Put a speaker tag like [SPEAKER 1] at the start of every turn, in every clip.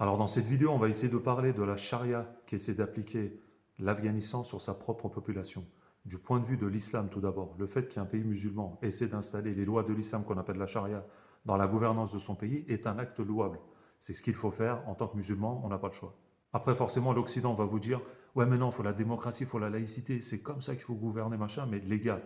[SPEAKER 1] Alors dans cette vidéo, on va essayer de parler de la charia qui essaie d'appliquer l'Afghanistan sur sa propre population. Du point de vue de l'islam tout d'abord, le fait qu'un pays musulman essaie d'installer les lois de l'islam qu'on appelle la charia dans la gouvernance de son pays est un acte louable. C'est ce qu'il faut faire en tant que musulman, on n'a pas le choix. Après forcément l'Occident va vous dire « Ouais mais non, il faut la démocratie, il faut la laïcité, c'est comme ça qu'il faut gouverner machin », mais les gars,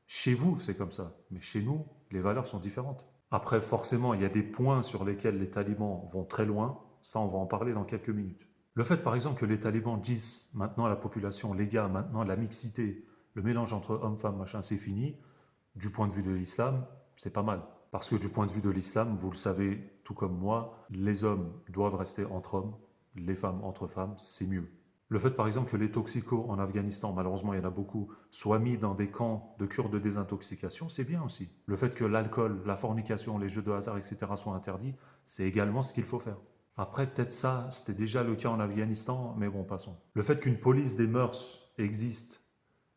[SPEAKER 1] chez vous c'est comme ça, mais chez nous, les valeurs sont différentes. Après forcément, il y a des points sur lesquels les talibans vont très loin, ça, on va en parler dans quelques minutes. Le fait, par exemple, que les talibans disent maintenant à la population, les gars, maintenant la mixité, le mélange entre hommes, femmes, machin, c'est fini, du point de vue de l'islam, c'est pas mal. Parce que du point de vue de l'islam, vous le savez tout comme moi, les hommes doivent rester entre hommes, les femmes entre femmes, c'est mieux. Le fait, par exemple, que les toxicos en Afghanistan, malheureusement il y en a beaucoup, soient mis dans des camps de cure de désintoxication, c'est bien aussi. Le fait que l'alcool, la fornication, les jeux de hasard, etc. soient interdits, c'est également ce qu'il faut faire. Après, peut-être ça, c'était déjà le cas en Afghanistan, mais bon, passons. Le fait qu'une police des mœurs existe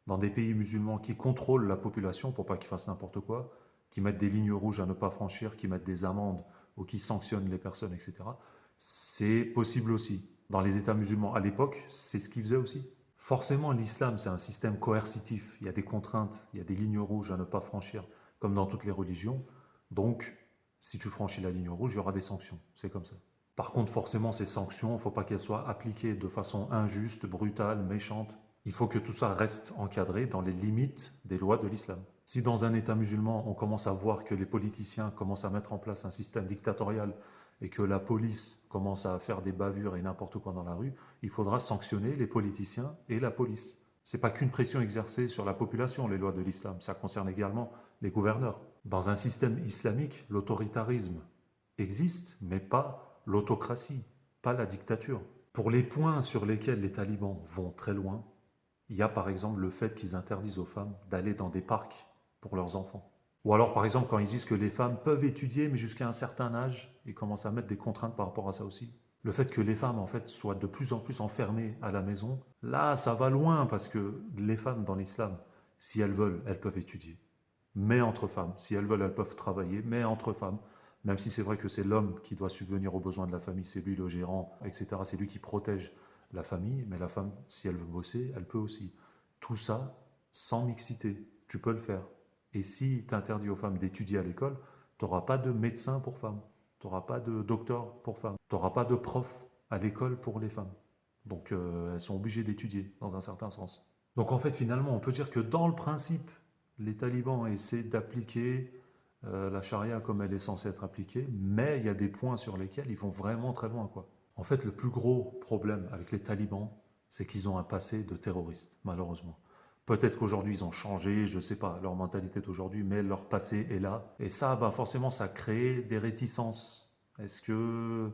[SPEAKER 1] dans des pays musulmans qui contrôlent la population pour pas qu'ils fassent n'importe quoi, qui mettent des lignes rouges à ne pas franchir, qui mettent des amendes ou qui sanctionnent les personnes, etc., c'est possible aussi. Dans les États musulmans à l'époque, c'est ce qu'ils faisaient aussi. Forcément, l'islam, c'est un système coercitif. Il y a des contraintes, il y a des lignes rouges à ne pas franchir, comme dans toutes les religions. Donc, si tu franchis la ligne rouge, il y aura des sanctions. C'est comme ça. Par contre, forcément, ces sanctions, il ne faut pas qu'elles soient appliquées de façon injuste, brutale, méchante. Il faut que tout ça reste encadré dans les limites des lois de l'islam. Si dans un État musulman, on commence à voir que les politiciens commencent à mettre en place un système dictatorial et que la police commence à faire des bavures et n'importe quoi dans la rue, il faudra sanctionner les politiciens et la police. Ce n'est pas qu'une pression exercée sur la population, les lois de l'islam, ça concerne également les gouverneurs. Dans un système islamique, l'autoritarisme existe, mais pas l'autocratie, pas la dictature. Pour les points sur lesquels les talibans vont très loin, il y a par exemple le fait qu'ils interdisent aux femmes d'aller dans des parcs pour leurs enfants. Ou alors par exemple quand ils disent que les femmes peuvent étudier mais jusqu'à un certain âge, ils commencent à mettre des contraintes par rapport à ça aussi. Le fait que les femmes en fait soient de plus en plus enfermées à la maison, là ça va loin parce que les femmes dans l'islam, si elles veulent, elles peuvent étudier. Mais entre femmes, si elles veulent, elles peuvent travailler, mais entre femmes. Même si c'est vrai que c'est l'homme qui doit subvenir aux besoins de la famille, c'est lui le gérant, etc. C'est lui qui protège la famille, mais la femme, si elle veut bosser, elle peut aussi. Tout ça sans mixité, tu peux le faire. Et si tu interdis aux femmes d'étudier à l'école, tu n'auras pas de médecin pour femmes, tu n'auras pas de docteur pour femmes, tu n'auras pas de prof à l'école pour les femmes. Donc elles sont obligées d'étudier dans un certain sens. Donc en fait finalement on peut dire que dans le principe, les talibans essaient d'appliquer la charia comme elle est censée être appliquée, mais il y a des points sur lesquels ils vont vraiment très loin, quoi. En fait, le plus gros problème avec les talibans, c'est qu'ils ont un passé de terroristes, malheureusement. Peut-être qu'aujourd'hui ils ont changé, je ne sais pas, leur mentalité d'aujourd'hui, mais leur passé est là. Et ça, ben forcément, ça crée des réticences. Est-ce que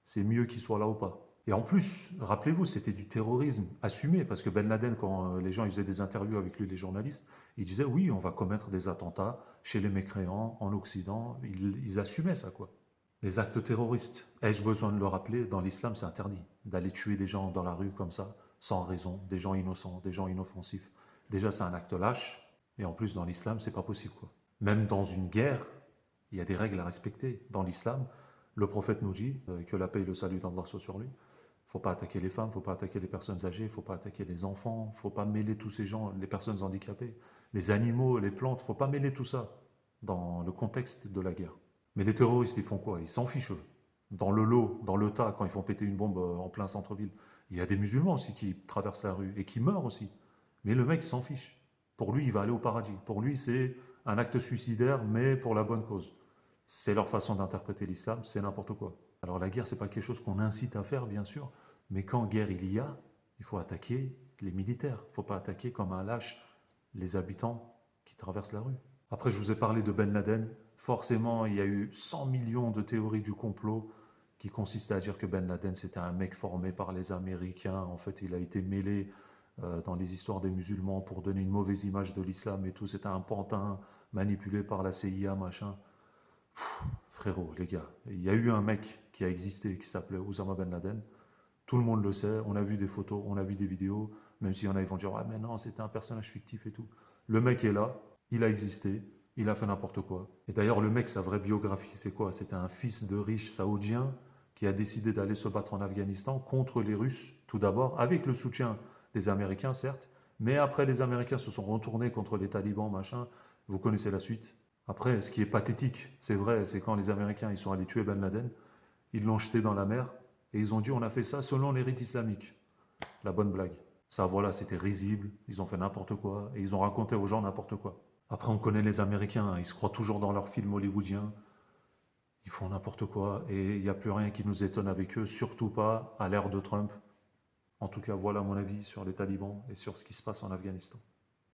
[SPEAKER 1] c'est mieux qu'ils soient là ou pas? Et en plus, rappelez-vous, c'était du terrorisme assumé, parce que Ben Laden, quand les gens ils faisaient des interviews avec lui, les journalistes, ils disaient oui, on va commettre des attentats chez les mécréants, en Occident. Ils assumaient ça, quoi. Les actes terroristes, ai-je besoin de le rappeler, dans l'islam c'est interdit d'aller tuer des gens dans la rue comme ça, sans raison, des gens innocents, des gens inoffensifs. Déjà c'est un acte lâche, et en plus dans l'islam c'est pas possible, quoi. Même dans une guerre, il y a des règles à respecter. Dans l'islam, le prophète nous dit, que la paix et le salut d'Allah soit sur lui, faut pas attaquer les femmes, faut pas attaquer les personnes âgées, faut pas attaquer les enfants, faut pas mêler tous ces gens, les personnes handicapées, les animaux, les plantes, faut pas mêler tout ça dans le contexte de la guerre. Mais les terroristes, ils font quoi? Ils s'en fichent, eux. Dans le lot, dans le tas, quand ils font péter une bombe en plein centre-ville, il y a des musulmans aussi qui traversent la rue et qui meurent aussi. Mais le mec s'en fiche. Pour lui, il va aller au paradis. Pour lui, c'est un acte suicidaire, mais pour la bonne cause. C'est leur façon d'interpréter l'islam, c'est n'importe quoi. Alors la guerre, c'est pas quelque chose qu'on incite à faire, bien sûr, mais quand guerre il y a, il faut attaquer les militaires. Il ne faut pas attaquer comme un lâche les habitants qui traversent la rue. Après, je vous ai parlé de Ben Laden. Forcément, il y a eu 100 millions de théories du complot qui consistaient à dire que Ben Laden, c'était un mec formé par les Américains. En fait, il a été mêlé dans les histoires des musulmans pour donner une mauvaise image de l'islam et tout. C'était un pantin manipulé par la CIA, machin. Frérot, les gars, il y a eu un mec qui a existé qui s'appelait Oussama Ben Laden. Tout le monde le sait, on a vu des photos, on a vu des vidéos, même s'il y en a qui vont dire ah mais non, c'était un personnage fictif et tout. Le mec est là, il a existé, il a fait n'importe quoi. Et d'ailleurs, le mec, sa vraie biographie, c'est quoi? C'était un fils de riche saoudien qui a décidé d'aller se battre en Afghanistan contre les Russes, tout d'abord, avec le soutien des Américains, certes, mais après les Américains se sont retournés contre les talibans, machin, vous connaissez la suite. Après, ce qui est pathétique, c'est vrai, c'est quand les Américains ils sont allés tuer Ben Laden, ils l'ont jeté dans la mer, et ils ont dit on a fait ça selon les rites islamiques. La bonne blague. Ça, voilà, c'était risible, ils ont fait n'importe quoi, et ils ont raconté aux gens n'importe quoi. Après, on connaît les Américains, hein, ils se croient toujours dans leurs films hollywoodiens, ils font n'importe quoi, et il n'y a plus rien qui nous étonne avec eux, surtout pas à l'ère de Trump. En tout cas, voilà mon avis sur les talibans et sur ce qui se passe en Afghanistan.